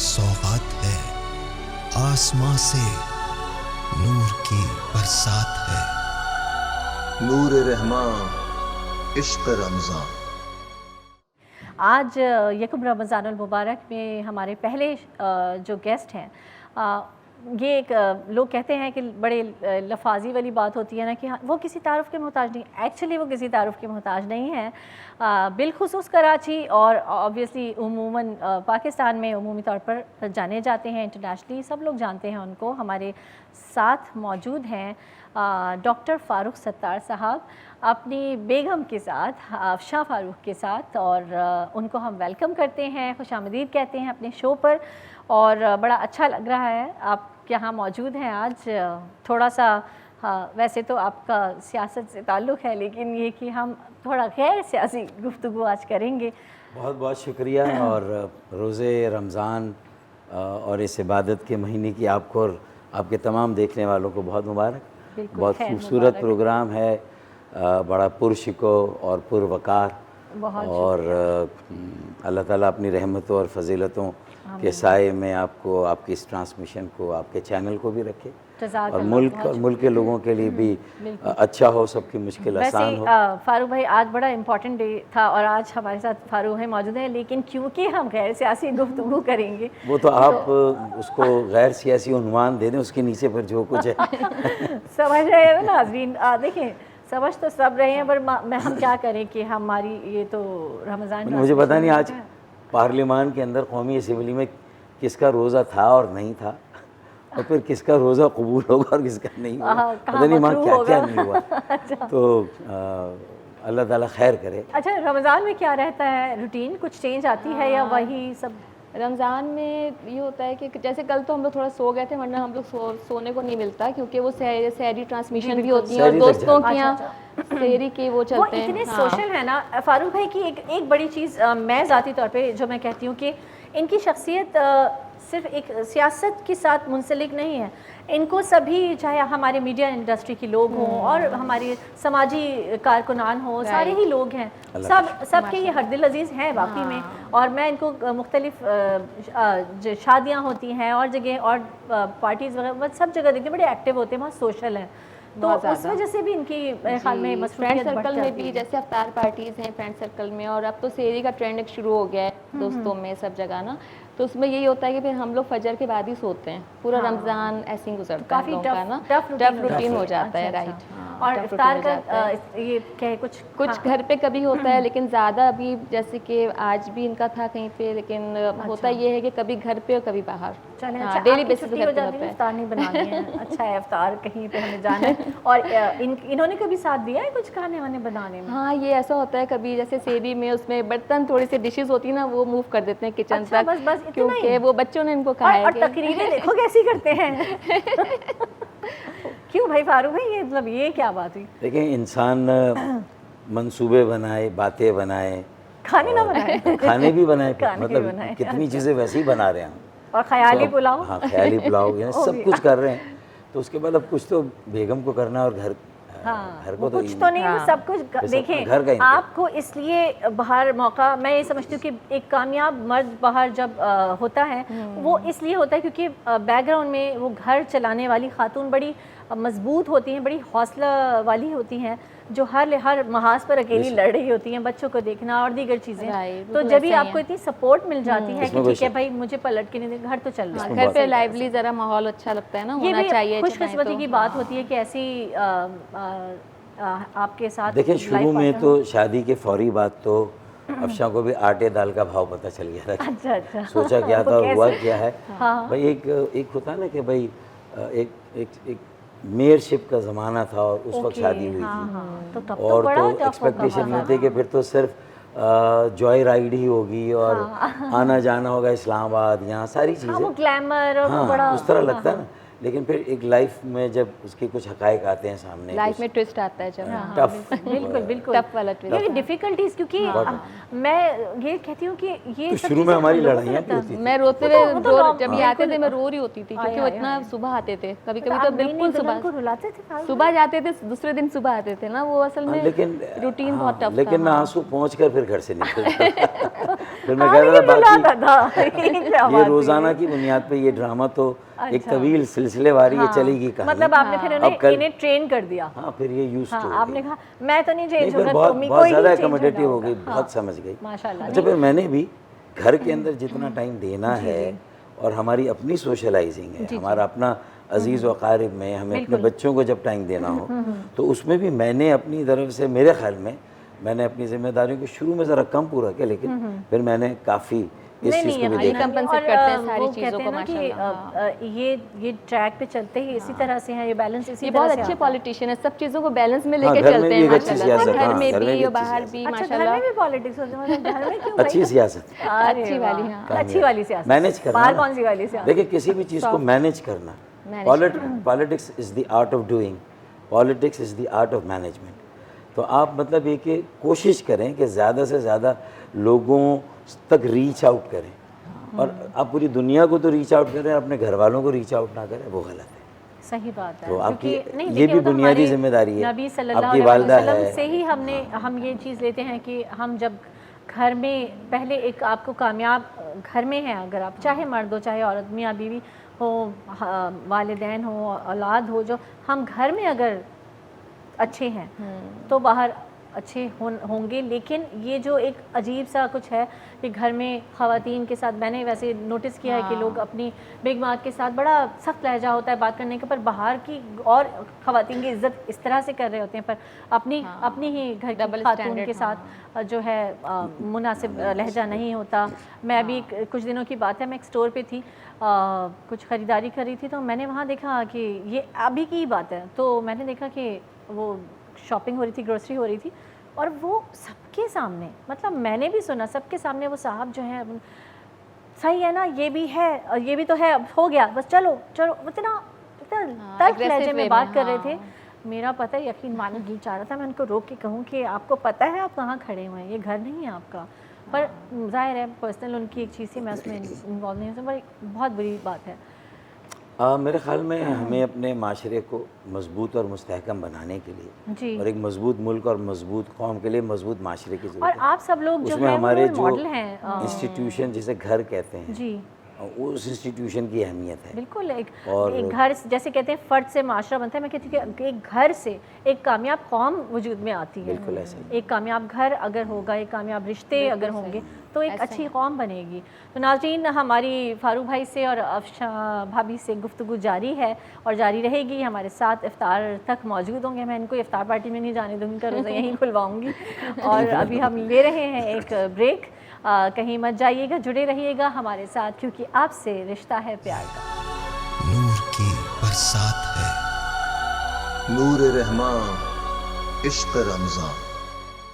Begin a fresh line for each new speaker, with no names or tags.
سوغات ہے، آسماں سے نور کی برسات ہے، نور رحمان عشق رمضان۔
آج یکم رمضان المبارک میں ہمارے پہلے جو گیسٹ ہیں، یہ ایک لوگ کہتے ہیں کہ بڑے لفاظی والی بات ہوتی ہے نا کہ وہ کسی تعارف کے محتاج نہیں، ایکچولی وہ کسی تعارف کے محتاج نہیں ہیں، بالخصوص کراچی اور آبویسلی عموماً پاکستان میں عمومی طور پر جانے جاتے ہیں، انٹرنیشنلی سب لوگ جانتے ہیں ان کو۔ ہمارے ساتھ موجود ہیں ڈاکٹر فاروق ستار صاحب اپنی بیگم کے ساتھ، افشاں فاروق کے ساتھ، اور ان کو ہم ویلکم کرتے ہیں، خوش آمدید کہتے ہیں اپنے شو پر، اور بڑا اچھا لگ رہا ہے آپ یہاں موجود ہیں آج۔ تھوڑا سا ویسے تو آپ کا سیاست سے تعلق ہے، لیکن یہ کہ ہم تھوڑا غیر سیاسی گفتگو آج کریں گے۔
بہت بہت شکریہ، اور روزے رمضان اور اس عبادت کے مہینے کی آپ کو اور آپ کے تمام دیکھنے والوں کو بہت مبارک۔ بہت خوبصورت پروگرام ہے، بڑا پرشکو اور پروقار، اور اللہ تعالیٰ اپنی رحمتوں اور فضیلتوں کے سائے میں آپ کو، آپ کی اس ٹرانسمیشن کو، آپ کے چینل کو بھی رکھے، اور ملک کے لوگوں کے لیے بھی اچھا ہو، سب کی مشکل آسان ہو۔
فاروق بھائی آج بڑا امپورٹنٹ ڈے تھا، اور آج ہمارے ساتھ فاروق بھائی موجود ہیں، لیکن کیونکہ ہم غیر سیاسی گفتگو کریں گے،
وہ تو آپ اس کو غیر سیاسی عنوان دے دیں، اس کے نیچے پر جو کچھ ہے
سمجھ رہے ہیں نا ناظرین، دیکھیں سمجھ تو سب رہے ہیں، پر ہم کیا کریں کہ ہماری یہ تو رمضان،
مجھے پتہ نہیں آج پارلیمان کے اندر قومی اسمبلی میں کس کا روزہ تھا اور نہیں تھا، اور پھر کس کا روزہ قبول ہوگا اور کس کا نہیں ہوا، پتہ نہیں وہاں کیا کیا نہیں ہوا، تو اللہ تعالیٰ خیر کرے۔
اچھا، رمضان میں کیا رہتا ہے روٹین؟ کچھ چینج آتی ہے یا وہی سب؟
رمضان میں یہ ہوتا ہے کہ جیسے کل تو ہم لوگ تھوڑا سو گئے تھے، ورنہ ہم لوگ سونے کو نہیں ملتا، کیونکہ وہ سحری ٹرانسمیشن بھی ہوتی ہے، اور دوستوں کی یہاں سحری کے وہ چلتے ہیں۔
وہ اتنے سوشل ہیں نا فاروق بھائی کی ایک بڑی چیز میں ذاتی طور پہ جو میں کہتی ہوں کہ ان کی شخصیت صرف ایک سیاست کے ساتھ منسلک نہیں ہے، ان کو سبھی، چاہے ہمارے میڈیا انڈسٹری کے لوگ ہوں اور ہمارے سماجی کارکنان ہوں، سارے ہی لوگ ہیں، سب کے یہ ہر دل عزیز ہیں واقعی میں، اور میں ان کو مختلف شادیاں ہوتی ہیں اور جگہ اور پارٹیز وغیرہ سب جگہ دیکھتے ہیں، بڑے ایکٹیو ہوتے ہیں، بہت سوشل ہیں، تو اس وجہ سے بھی ان کی خیال میں
فرینڈ سرکل میں بھی، جیسے افطار پارٹیز ہیں فرینڈ سرکل میں، اور اب تو سحری کا ٹرینڈ ایک شروع ہو گیا ہے دوستوں میں سب جگہ نا، تو اس میں یہی ہوتا ہے کہ پھر ہم لوگ فجر کے بعد ہی سوتے ہیں، پورا رمضان ایسے ہی گزرتا ہے لوگوں کا نا، ٹف روٹین ہو جاتا ہے، رائٹ۔
اور افطار کا یہ کہ کچھ
گھر پہ کبھی ہوتا ہے، لیکن زیادہ ابھی جیسے کہ آج بھی ان کا تھا کہیں پہ، لیکن ہوتا یہ ہے کہ کبھی گھر پہ اور کبھی باہر، ڈیلی بیسس پہ گھر پہ
افطار نہیں بنانی ہے۔ اچھا ہے، افطار کہیں پہ ہمیں جانا ہے، اور انہوں نے کبھی ساتھ دیا ہے کچھ کھانے وانے بنانے میں؟
ہاں، یہ ایسا ہوتا ہے کبھی جیسے سیری میں اس میں برتن تھوڑی سی ڈشز ہوتی ہیں نا، وہ موو کر دیتے ہیں کچن تک، کیونکہ وہ بچوں نے ان کو کہا ہے
اور تقریریں دیکھو کیسی کرتے ہیں۔ کیوں بھائی فاروق بھائی، یہ مطلب یہ کیا بات ہوئی؟
دیکھیں، انسان منصوبے بنائے، باتیں بنائے،
کھانے نہ بنائے،
کھانے بھی بنائے، مطلب کتنی چیزیں ویسے ہی بنا رہے ہیں،
اور خیالی پلاؤ،
ہاں خیالی پلاؤ، یعنی سب کچھ کر رہے ہیں، تو اس کے بعد اب کچھ تو بیگم کو کرنا، اور گھر کو تو
کچھ تو نہیں، وہ سب کچھ دیکھیں۔ آپ کو اس لیے باہر موقع، میں یہ سمجھتی ہوں کہ ایک کامیاب مرد باہر جب ہوتا ہے وہ اس لیے ہوتا ہے کیونکہ بیک گراؤنڈ میں وہ گھر چلانے والی خاتون بڑی مضبوط ہوتی ہیں، بڑی حوصلہ والی ہوتی ہیں، جو ہر محاذ پر اکیلی لڑ رہی ہوتی ہیں، بچوں کو دیکھنا اور دیگر چیزیں، تو جب بھی آپ کو اتنی سپورٹ مل جاتی ہے کہ ٹھیک ہے بھائی مجھے پلٹ کے نہیں دے، گھر تو چل رہا ہے،
گھر پہ لائیولی ذرا ماحول اچھا لگتا ہے نا، ہونا چاہیے۔
خوش قسمتی کی بات ہوتی ہے کہ ایسی آپ کے ساتھ۔
دیکھیں، شروع میں تو شادی کے فوری بعد تو افشاں کو بھی آٹے دال کا بھاؤ پتہ چل گیا تھا،
اچھا،
سوچا کیا تھا، ہوا کیا ہے بھائی، ایک ہوتا ہے نا کہ بھائی ایک میئر شپ کا زمانہ تھا، اور اس وقت شادی ہوئی تھی، اور تو ایکسپیکٹیشن یہ تھی کہ پھر تو صرف جوائے رائڈ ہی ہوگی، اور آنا جانا ہوگا اسلام آباد، یہاں ساری چیزیں،
گلیمر،
ہاں اس طرح لگتا ہے نا، لیکن پھر ایک لائف میں جب اس کے کچھ حقائق آتے ہیں سامنے،
لائف میں ٹوسٹ آتا ہے جب،
ٹف،
بالکل
ٹف والا ٹوسٹ،
یہ ڈیفیکلٹیز، کیونکہ میں یہ کہتی ہوں کہ یہ
شروع میں ہماری لڑائیاں بھی ہوتی تھی،
میں روتے ہوئے جب یہ آتے تھے میں رو رہی ہوتی تھی، کیونکہ وہ اتنا صبح آتے تھے، کبھی کبھی تو بالکل صبح جاتے تھے، دوسرے دن صبح آتے تھے نا، وہ اصل میں
لیکن
روٹین بہت ٹف تھا،
لیکن میں آنسو پہنچ کر پھر گھر سے نکلتا، پھر میں کہہ رہا تھا
باقی
یہ روزانہ کی بنیاد پہ یہ ڈرامہ تو ایک طویل سلسلے واری یہ چلے گی کہانی.
مطلب آپ نے پھر انہیں ٹرین کر دیا.
ہاں پھر یہ یوز ٹو
آپ نے کہا میں تو نہیں چینج ہوگا,
بہت زیادہ ایکوموڈیٹیو ہو گئی, بہت سمجھ گئی.
ماشاءاللہ.
اچھا پھر میں نے بھی گھر کے اندر جتنا ٹائم دینا ہے اور ہماری اپنی سوشلائزنگ ہے, ہمارا اپنا عزیز و اقارب میں, ہمیں اپنے بچوں کو جب ٹائم دینا ہو تو اس میں بھی میں نے اپنی طرف سے, میرے خیال میں نے اپنی ذمہ داریوں کو شروع میں ذرا کم پورا کیا, لیکن پھر میں نے کافی اس چیز کو بھی دیکھا.
کمپنسیٹ کرتے ہیں ساری
وہ
چیزوں
کہتے
کو
ہیں نا
ماشاءاللہ.
کہ یہ ٹریک پہ چلتے ہی اسی طرح سے ہیں, یہ بیلنس اسی
یہ
طرح
بہت
سے.
اچھے پولیٹیشین ہیں, سب چیزوں کو بیلنس میں لے
ہاں,
کے
گھر میں
چلتے
بھی
ہیں
ایک اچھی
ماشاءاللہ.
سیاست,
گھر
ہاں,
میں
گھر میں
بھی
بھی
اور باہر بھی
اچھا گھر
ماشاءاللہ.
میں بھی پالیٹکس ہوتی ہے, مطلب گھر میں کیوں
اچھی سیاست,
اچھی والی. ہاں
اچھی والی سیاست,
مینیج کرنا.
باہر کون سی والی سیاست؟
دیکھیں کسی بھی چیز کو مینیج کرنا, politics is the art of doing, politics is the art of management. تو آپ مطلب یہ کہ کوشش کریں کہ زیادہ سے زیادہ لوگوں تک ریچ آؤٹ کریں, اور آپ پوری دنیا کو تو ریچ آؤٹ کریں, اپنے گھر والوں کو ریچ آؤٹ نہ کریں, وہ غلط ہے.
صحیح بات ہے.
تو آپ کی
نہیں,
یہ بھی بنیادی ذمہ داری ہے.
نبی صلی
آپ
اللہ
کی
علیہ
والدہ
وسلم
ہے.
سے ہی ہم یہ چیز لیتے ہیں کہ ہم جب گھر میں پہلے ایک آپ کو کامیاب گھر میں ہیں, اگر آپ چاہے مرد ہو چاہے عورت, میاں بیوی ہو, والدین ہو, اولاد ہو, جو ہم گھر میں اگر اچھے ہیں تو باہر اچھے ہوں گے. لیکن یہ جو ایک عجیب سا کچھ ہے کہ گھر میں خواتین کے ساتھ, میں نے ویسے نوٹس کیا ہے کہ لوگ اپنی بگ ماں کے ساتھ بڑا سخت لہجہ ہوتا ہے بات کرنے کا, پر باہر کی اور خواتین کی عزت اس طرح سے کر رہے ہوتے ہیں, پر اپنی ہی گھر کی خاتون کے ساتھ جو ہے مناسب لہجہ نہیں ہوتا. میں ابھی کچھ دنوں کی بات ہے, میں ایک اسٹور پہ تھی, کچھ خریداری کر رہی تھی, تو میں نے وہاں دیکھا کہ یہ ابھی کی بات ہے, تو میں نے دیکھا کہ وہ شاپنگ ہو رہی تھی, گروسری ہو رہی تھی, اور وہ سب کے سامنے, مطلب میں نے بھی سنا سب کے سامنے, وہ صاحب جو ہیں صحیح ہے نا, یہ بھی ہے اور یہ بھی تو ہے, اب ہو گیا بس چلو چلو, اتنا تلخ لہجے میں بات کر رہے تھے. میرا پتہ یقین ماننے دل چاہ رہا تھا میں ان کو روک کے کہوں کہ آپ کو پتہ ہے آپ کہاں کھڑے ہوئے ہیں, یہ گھر نہیں ہے آپ کا. پر ظاہر ہے پرسنل ان کی ایک چیز تھی, میں اس میں انوالو نہیں ہوں, پر بہت بری بات ہے.
میرے خیال میں ہمیں اپنے معاشرے کو مضبوط اور مستحکم بنانے کے لیے, اور ایک مضبوط ملک اور مضبوط قوم کے لیے مضبوط معاشرے کی ضرورت ہے.
اور آپ سب لوگ
اس
جو
میں
ہیں
ہمارے
وہ
جو
ماڈل ہیں,
انسٹیٹیوشن جسے گھر کہتے ہیں,
جی
اس انسٹیٹیوشن کی اہمیت ہے.
بالکل. ایک گھر جیسے کہتے ہیں فرد سے معاشرہ بنتا ہے, میں کہتی ہوں کہ ایک گھر سے ایک کامیاب قوم وجود میں آتی ہے.
بالکل ایسا ہی.
ایک کامیاب گھر اگر ہوگا, ایک کامیاب رشتے اگر ہوں گے تو ایک اچھی قوم بنے گی. تو ناظرین, ہماری فاروق بھائی سے اور افشاں بھابھی سے گفتگو جاری ہے اور جاری رہے گی. ہمارے ساتھ افطار تک موجود ہوں گے. میں ان کو افطار پارٹی میں نہیں جانے دوں گی, روزہ یہیں کھلواؤں گی. اور ابھی ہم لے رہے ہیں ایک بریک, کہیں مت جائیے گا, جڑے رہیے گا ہمارے ساتھ, کیونکہ آپ سے رشتہ ہے پیار کا.
نور کی برسات ہے, نور رحمان عشق رمضان.